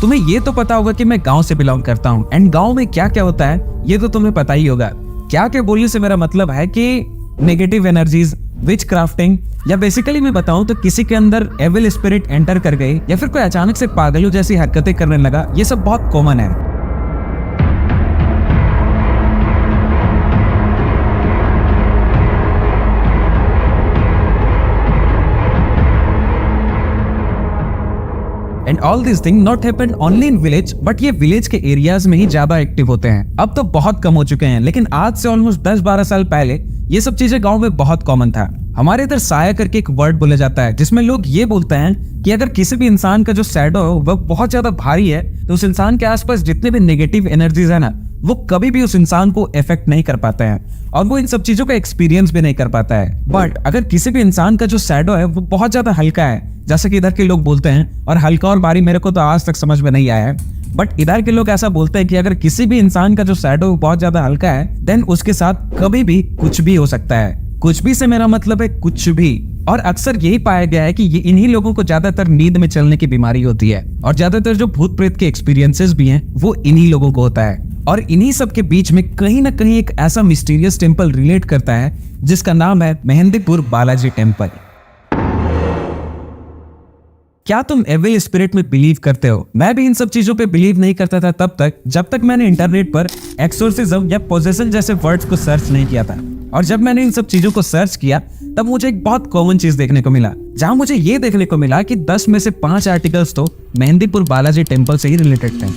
तुम्हें ये तो पता होगा कि मैं गांव से बिलोंग करता हूँ, एंड गांव में क्या क्या होता है ये तो तुम्हें पता ही होगा। क्या क्या बोलने से मेरा मतलब है कि नेगेटिव एनर्जीज, विच क्राफ्टिंग, या बेसिकली मैं बताऊं तो किसी के अंदर एविल स्पिरिट एंटर कर गई या फिर कोई अचानक से पागलों जैसी हरकतें करने लगा, ये सब बहुत कॉमन है। And all this thing not happen only in village, but ये विलेज के एरियाज में ही ज्यादा एक्टिव होते हैं। अब तो बहुत कम हो चुके हैं, लेकिन आज से ऑलमोस्ट 10-12 साल पहले ये सब चीजें गांव में बहुत कॉमन था। हमारे इधर साया करके एक वर्ड बोला जाता है, जिसमें लोग ये बोलते हैं कि अगर किसी भी इंसान का जो शैडो हो वह बहुत ज्यादा भारी है, तो उस इंसान के आसपास जितने भी नेगेटिव एनर्जीज है ना, वो कभी भी उस इंसान को इफेक्ट नहीं कर पाते हैं और वो इन सब चीजों का एक्सपीरियंस भी नहीं कर पाता है। बट अगर किसी भी इंसान का जो शैडो है वो बहुत ज्यादा हल्का है, जैसे कि इधर के लोग बोलते हैं, और हल्का और भारी मेरे को तो आज तक समझ में नहीं आया है, बट इधर के लोग ऐसा बोलते हैं कि अगर किसी भी इंसान का जो शैडो बहुत ज्यादा हल्का है, देन उसके साथ कभी भी कुछ भी हो सकता है। कुछ भी से मेरा मतलब है कुछ भी। और अक्सर यही पाया गया है कि ये इन्हीं लोगों को ज्यादातर नींद में चलने की बीमारी होती है, और ज्यादातर जो भूत प्रेत के एक्सपीरियंसेस भी हैं वो इन्हीं लोगों को होता है। और इन्हीं सब के बीच में कहीं ना कहीं एक ऐसा मिस्टीरियस टेम्पल रिलेट करता है जिसका नाम है मेहंदीपुर बालाजी टेम्पल। क्या तुम एविल स्पिरिट में बिलीव करते हो? मैं भी इन सब चीजों पे बिलीव नहीं करता था तब तक जब तक मैंने इंटरनेट पर एक्सोर्सिज्म या पोजेशन जैसे वर्ड्स को सर्च नहीं किया था। और जब मैंने इन सब चीजों को सर्च किया तब मुझे एक बहुत कॉमन चीज देखने को मिला, जहां मुझे ये देखने को मिला कि 10 में से 5 आर्टिकल्स तो मेहंदीपुर बालाजी टेम्पल से ही रिलेटेड थे।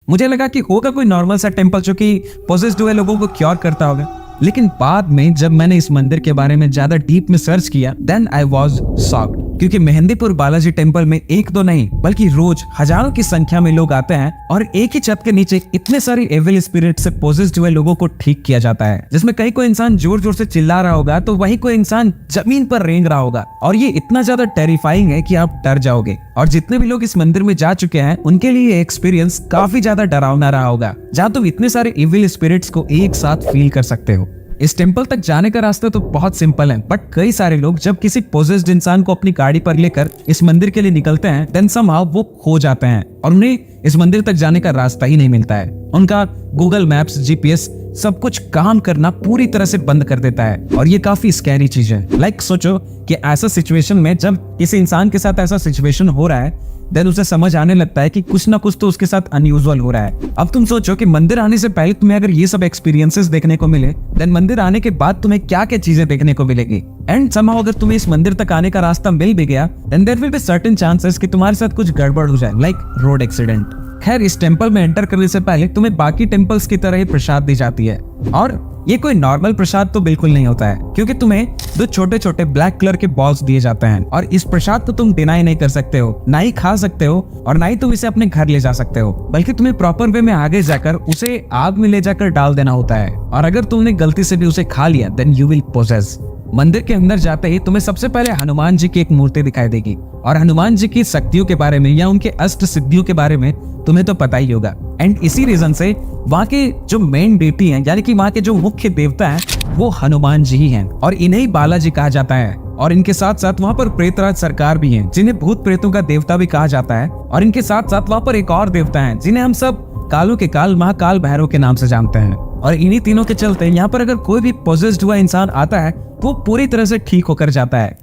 मुझे लगा कि होगा कोई नॉर्मल सा टेम्पल जो कि पोजेस्ड हुए लोगों को क्योर करता होगा, लेकिन बाद में जब मैंने इस मंदिर के बारे में ज्यादा डीप में सर्च किया, देन आई वाज शॉक्ड, क्योंकि मेहंदीपुर बालाजी टेम्पल में एक दो नहीं बल्कि रोज हजारों की संख्या में लोग आते हैं और एक ही छत के नीचे इतने सारे एविल स्पिरिट से पोजेस्ड हुए लोगों को ठीक किया जाता है, जिसमें कहीं कोई इंसान जोर जोर से चिल्ला रहा होगा तो वहीं कोई इंसान जमीन पर रेंग रहा होगा, और ये इतना ज्यादा टेरिफाइंग है कि आप डर जाओगे। और जितने भी लोग इस मंदिर में जा चुके हैं उनके लिए एक्सपीरियंस काफी ज्यादा डरावना रहा होगा, जहाँ तुम इतने सारे एविल स्पिरिट्स को एक साथ फील कर सकते हो। इस टेम्पल तक जाने का रास्ता तो बहुत सिंपल है, बट कई सारे लोग जब किसी पोजेस्ड इंसान को अपनी गाड़ी पर लेकर इस मंदिर के लिए निकलते हैं, देन समहाउ वो खो जाते हैं और उन्हें इस मंदिर तक जाने का रास्ता ही नहीं मिलता है। उनका गूगल मैप्स, जीपीएस सब कुछ काम करना पूरी तरह से बंद कर देता है, और ये काफी स्कैरी चीज है। लाइक सोचो कि ऐसा सिचुएशन में जब किसी इंसान के साथ ऐसा सिचुएशन हो रहा है, देन उसे समझ आने लगता है कि कुछ ना कुछ तो उसके साथ अनयूजुअल हो रहा है। अब तुम सोचो कि मंदिर आने से पहले तुम्हें अगर ये सब एक्सपीरियंसेस देखने को मिले, देन मंदिर आने के बाद तुम्हें क्या क्या चीजें देखने को मिलेगी। एंड समहाउ अगर तुम्हें इस मंदिर तक आने का रास्ता मिल भी गया, then there will be certain chances कि तुम्हारे साथ कुछ गड़बड़ हो जाए, लाइक रोड एक्सीडेंट। खैर, इस टेम्पल में एंटर करने से पहले तुम्हें बाकी टेम्पल्स की तरह ही प्रसाद दी जाती है, और ये कोई नॉर्मल प्रसाद तो बिल्कुल नहीं होता है, क्योंकि तुम्हें 2 छोटे छोटे ब्लैक कलर के बॉल्स दिए जाते हैं, और इस प्रसाद को तुम डिनाई नहीं कर सकते हो, ना ही खा सकते हो, और ना ही तुम इसे अपने घर ले जा सकते हो, बल्कि तुम्हें प्रॉपर वे में आगे जाकर उसे आग में ले जाकर डाल देना होता है। और अगर तुमने गलती से भी उसे खा लिया, देन यू विल पोजेस। मंदिर के अंदर जाते ही तुम्हें सबसे पहले हनुमान जी की एक मूर्ति दिखाई देगी, और हनुमान जी की शक्तियों के बारे में या उनके अष्ट सिद्धियों के बारे में तुम्हें तो पता ही होगा। एंड इसी रीजन से वहाँ के जो मेन डेटी हैं, यानी कि वहाँ के जो मुख्य देवता हैं, वो हनुमान जी ही हैं, और इन्हें ही बालाजी कहा जाता है। और इनके साथ साथ वहाँ पर प्रेतराज सरकार भी हैं, जिन्हें भूत प्रेतों का देवता भी कहा जाता है। और इनके साथ साथ वहाँ पर एक और देवता है जिन्हें हम सब कालों के काल महाकाल भैरव के नाम से जानते हैं। और इन्हीं तीनों के चलते यहाँ पर अगर कोई भी पोजेस्ड हुआ इंसान आता है, वो पूरी तरह से ठीक होकर जाता है।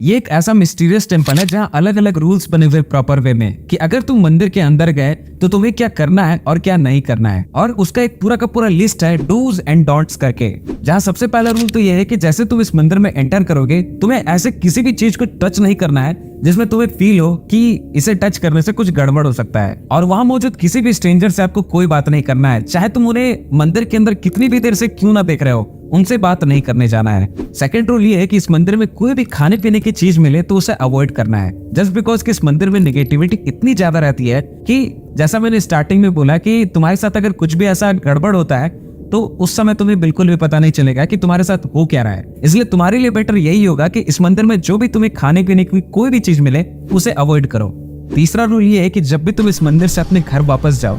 ये एक ऐसा मिस्टीरियस टेम्पल है जहाँ अलग अलग रूल्स बने हुए प्रॉपर वे में, कि अगर तुम मंदिर के अंदर गए तो तुम्हें क्या करना है और क्या नहीं करना है, और उसका एक पूरा का पूरा लिस्ट है डूज एंड डोंट्स करके। जहाँ सबसे पहला रूल तो ये है कि जैसे तुम इस मंदिर में एंटर करोगे, तुम्हें ऐसे किसी भी चीज को टच नहीं करना है जिसमें तुम्हें फील हो कि इसे टच करने से कुछ गड़बड़ हो सकता है। और वहाँ मौजूद किसी भी स्ट्रेंजर से आपको कोई बात नहीं करना है, चाहे तुम उन्हें मंदिर के अंदर कितनी भी देर से क्यों ना देख रहे हो, उनसे बात नहीं करने जाना है। सेकंड रूल ये है कि इस मंदिर में कोई भी खाने पीने की चीज मिले तो उसे अवॉइड करना है, जस्ट बिकॉज कि इस मंदिर में नेगेटिविटी इतनी ज्यादा रहती है कि जैसा मैंने स्टार्टिंग में बोला कि तुम्हारे साथ अगर कुछ भी ऐसा गड़बड़ होता है तो उस समय तुम्हें बिल्कुल भी पता नहीं चलेगा कि तुम्हारे साथ हो क्या रहा है। इसलिए तुम्हारे लिए बेटर यही होगा कि इस मंदिर में जो भी तुम्हें खाने पीने की कोई भी चीज मिले उसे अवॉइड करो। तीसरा रूल ये है कि जब भी तुम इस मंदिर से अपने घर वापस जाओ,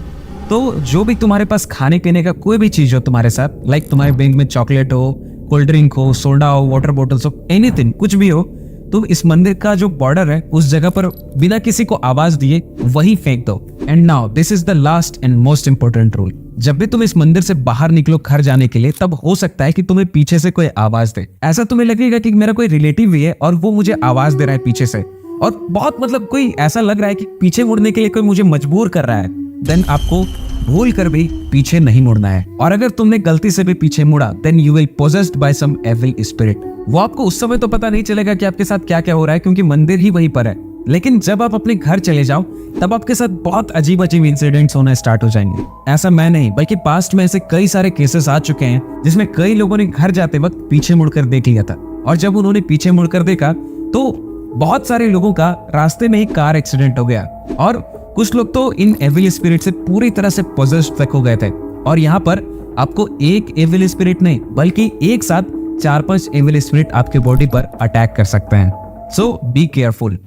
तो जो भी तुम्हारे पास खाने पीने का कोई भी चीज हो तुम्हारे साथ, लाइक तुम्हारे बैंक में चॉकलेट हो, कोल्ड ड्रिंक हो, सोडा हो, वाटर बॉटल्स हो, एनीथिंग, कुछ भी हो, तुम इस मंदिर का जो बॉर्डर है उस जगह पर बिना किसी को आवाज दिए वही फेंक दो। And now this is the last and most important rule. जब भी तुम इस मंदिर से बाहर निकलो घर जाने के लिए, तब हो सकता है कि तुम्हें पीछे से कोई आवाज दे। ऐसा तुम्हें लगेगा कि मेरा कोई रिलेटिव भी है और वो मुझे आवाज दे रहा है पीछे से, और बहुत मतलब कोई ऐसा लग रहा है कि पीछे मुड़ने के लिए कोई मुझे मजबूर कर रहा है। देन आपको भूल कर भी पीछे नहीं मुड़ना है। और अगर तुमने गलती से भी पीछे मुड़ा, then you will possessed by some evil spirit. वो आपको उस समय तो पता नहीं चलेगा कि आपके साथ क्या क्या हो रहा है, क्योंकि मंदिर ही वहीं पर है। लेकिन जब आप अपने घर चले जाओ, तब आपके साथ बहुत अजीब अजीब इंसिडेंट्स होना स्टार्ट हो जाएंगे। ऐसा मैं नहीं, बल्कि पास्ट में ऐसे कई सारे केसेस आ चुके हैं जिसमें कई लोगों ने घर जाते वक्त पीछे मुड़कर देख लिया था। और जब उन्होंने पीछे मुड़कर देखा तो बहुत सारे लोगों का रास्ते में ही कार एक्सीडेंट हो गया, और कुछ लोग तो इन एविल स्पिरिट से पूरी तरह से पोजेस्ड तक हो गए थे। और यहाँ पर आपको एक एविल स्पिरिट नहीं, बल्कि एक साथ 4-5 एविल स्पिरिट आपके बॉडी पर अटैक कर सकते हैं। सो बी केयरफुल।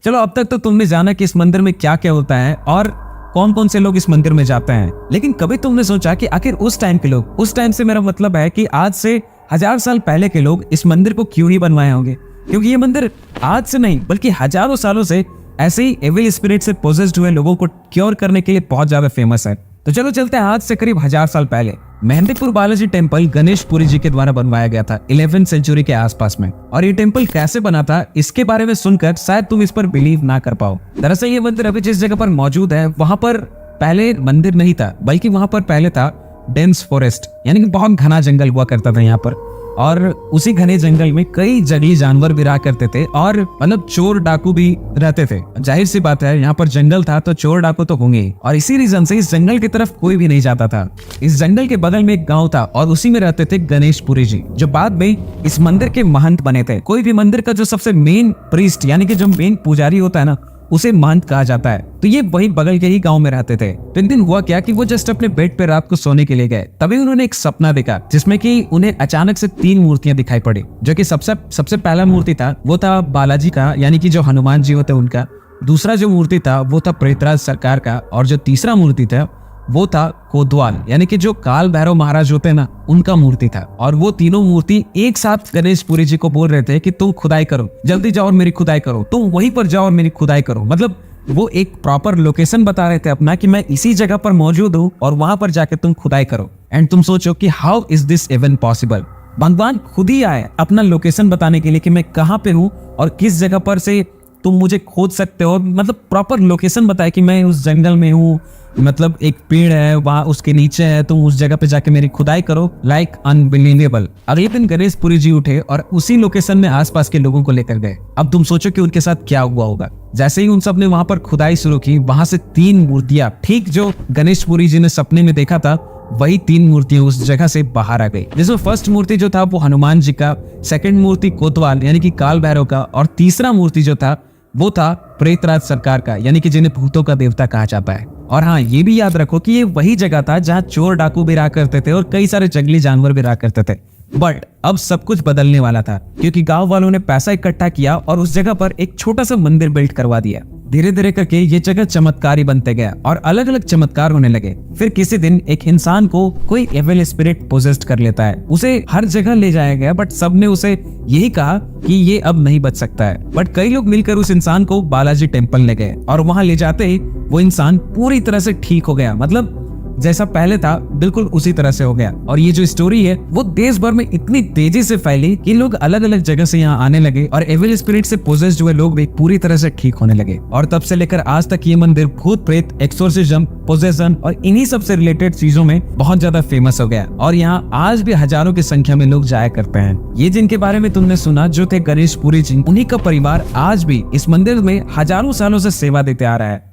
चलो, अब तक तो तुमने जाना कि इस मंदिर में क्या क्या होता है और कौन कौन से लोग इस मंदिर में जाते हैं। लेकिन कभी तुमने सोचा कि आखिर उस टाइम के लोग, उस टाइम से मेरा मतलब है कि आज से 1000 साल पहले के लोग इस मंदिर को क्यों ही बनवाए होंगे? क्योंकि ये मंदिर आज से नहीं बल्कि हजारों सालों से ऐसे ही एविल स्पिरिट से पोजेस्ड हुए लोगों को क्योर करने के लिए बहुत ज्यादा फेमस है। तो चलो चलते हैं आज से करीब 1000 साल पहले। मेहंदीपुर बालाजी टेम्पल गणेश पुरी जी के द्वारा बनवाया गया था 11वीं सेंचुरी के आसपास में। और ये टेम्पल कैसे बना था, इसके बारे में सुनकर शायद तुम इस पर बिलीव ना कर पाओ। दरअसल ये मंदिर अभी जिस जगह पर मौजूद है, वहां पर पहले मंदिर नहीं था, बल्कि वहां पर पहले था डेंस फॉरेस्ट, यानी कि बहुत घना जंगल हुआ करता था यहाँ पर। और उसी घने जंगल में कई जंगली जानवर भी रहा करते थे, और मतलब चोर डाकू भी रहते थे। जाहिर सी बात है, यहाँ पर जंगल था तो चोर डाकू तो होंगे ही। और इसी रीजन से इस जंगल की तरफ कोई भी नहीं जाता था। इस जंगल के बगल में एक गांव था और उसी में रहते थे गणेश पुरी जी, जो बाद में इस मंदिर के महंत बने थे। कोई भी मंदिर का जो सबसे मेन प्रीस्ट, यानी कि जो मेन पुजारी होता है ना, उसे महंत कहा जाता है। तो ये वही बगल के ही गांव में रहते थे। तो एक दिन हुआ क्या कि वो जस्ट अपने बेड पे रात को सोने के लिए गए, तभी उन्होंने एक सपना देखा जिसमें कि उन्हें अचानक से 3 मूर्तियां दिखाई पड़ी। जो कि सबसे पहला मूर्ति था वो था बालाजी का, यानी कि जो हनुमान जी होते उनका। दूसरा जो मूर्ति था वो था प्रेतराज सरकार का, और जो तीसरा मूर्ति था वो था कोतवाल, यानी कि जो काल भैरव महाराज होते हैं ना, उनका मूर्ति था। और वो तीनों मूर्ति एक साथ गणेश पुरी जी को बोल रहे थे कि तुम खुदाई करो, जल्दी जाओ और मेरी खुदाई करो, तुम वहीं पर जाओ और मेरी खुदाई करो। मतलब वो एक प्रॉपर लोकेशन बता रहे थे अपना कि मैं इसी जगह पर मौजूद हूँ और वहां पर जाके तुम खुदाई करो। एंड तुम सोचो कि how is this even possible? भगवान खुद ही आए अपना लोकेशन बताने के लिए कि मैं कहाँ पे हूँ और किस जगह पर से तुम मुझे खोज सकते हो। मतलब प्रॉपर लोकेशन बताया कि मैं उस जंगल में हूँ, मतलब एक पेड़ है वहां उसके नीचे है, तुम उस जगह पे जाके मेरी खुदाई करो। Like unbelievable. अगले दिन गणेश पुरी जी उठे और उसी लोकेशन में आसपास के लोगों को लेकर गए। अब तुम सोचो कि उनके साथ क्या हुआ होगा। जैसे ही उन सब ने वहां पर खुदाई शुरू की, वहां से 3 मूर्तियां, ठीक जो गणेश पुरी जी ने सपने में देखा था, वही 3 मूर्तियां उस जगह से बाहर आ गई। जिसमें फर्स्ट मूर्ति जो था वो हनुमान जी का, सेकंड मूर्ति कोतवाल यानी कि काल भैरव का, और तीसरा मूर्ति जो था वो था प्रेतराज सरकार का, यानी कि जिन्हें भूतों का देवता कहा जाता है। और हाँ, ये भी याद रखो कि ये वही जगह था जहाँ चोर डाकू भी रहा करते थे और कई सारे जंगली जानवर भी रहा करते थे। बट अब सब कुछ बदलने वाला था, क्योंकि गांव वालों ने पैसा इकट्ठा किया और उस जगह पर एक छोटा सा मंदिर बिल्ड करवा दिया। धीरे धीरे करके ये जगह चमत्कारी बनते गया और अलग अलग चमत्कार होने लगे। फिर किसी दिन एक इंसान को कोई एविल स्पिरिट पोजेस्ड कर लेता है। उसे हर जगह ले जाया गया, बट सबने उसे यही कहा कि ये अब नहीं बच सकता है। बट कई लोग मिलकर उस इंसान को बालाजी टेम्पल ले गए और वहां ले जाते ही वो इंसान पूरी तरह से ठीक हो गया। मतलब जैसा पहले था बिल्कुल उसी तरह से हो गया। और ये जो स्टोरी है वो देश भर में इतनी तेजी से फैली कि लोग अलग अलग जगह से यहाँ आने लगे और एविल स्पिरिट से पोजेस्ड हुए लोग भी पूरी तरह से ठीक होने लगे। और तब से लेकर आज तक ये मंदिर भूत प्रेत, एक्सोर्सिज्म, पोजेशन और इन्हीं सब से रिलेटेड चीजों में बहुत ज्यादा फेमस हो गया। और यहाँ आज भी हजारों की संख्या में लोग जाया करते हैं। ये जिनके बारे में तुमने सुना जो थे गणेश पुरी जी, उन्हीं का परिवार आज भी इस मंदिर में हजारों सालों से सेवा देते आ रहा है।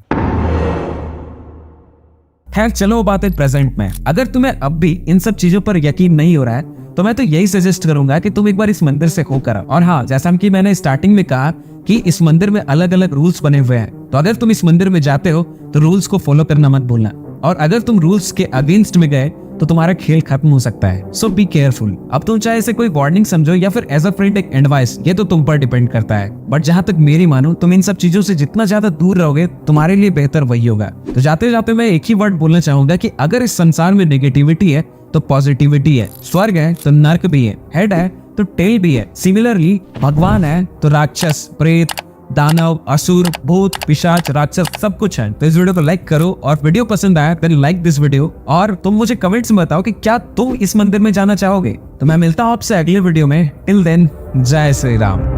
खैर चलो बात है प्रेजेंट में। अगर तुम्हें अब भी इन सब चीजों पर यकीन नहीं हो रहा है तो मैं तो यही सजेस्ट करूंगा कि तुम एक बार इस मंदिर से होकर आओ। और हाँ, जैसा कि मैंने स्टार्टिंग में कहा कि इस मंदिर में अलग अलग रूल्स बने हुए हैं, तो अगर तुम इस मंदिर में जाते हो तो रूल्स को फॉलो करना मत भूलना। और अगर तुम रूल्स के अगेंस्ट में गए तो तुम्हारा खेल खत्म हो सकता है। सो बी केयरफुल। अब तुम चाहे इसे कोई वार्निंग समझो या फिर एज अ फ्रेंड एक एडवाइस, ये तो तुम पर डिपेंड करता है। बट जहां तक मेरी मानो, तुम इन सब चीजों से जितना ज्यादा दूर रहोगे तुम्हारे लिए बेहतर वही होगा। तो जाते जाते मैं एक ही वर्ड बोलना चाहूंगा कि अगर इस संसार में नेगेटिविटी है तो पॉजिटिविटी है, स्वर्ग है तो नर्क भी है, हेड है तो टेल भी है। सिमिलरली भगवान है तो राक्षस, प्रेत, दानव, असुर, भूत, पिशाच, राक्षस सब कुछ है। तो इस वीडियो को लाइक करो और वीडियो पसंद आया देन लाइक दिस वीडियो। और तुम मुझे कमेंट्स में बताओ कि क्या तुम इस मंदिर में जाना चाहोगे। तो मैं मिलता हूं आपसे अगले वीडियो में। टिल देन जय श्री राम।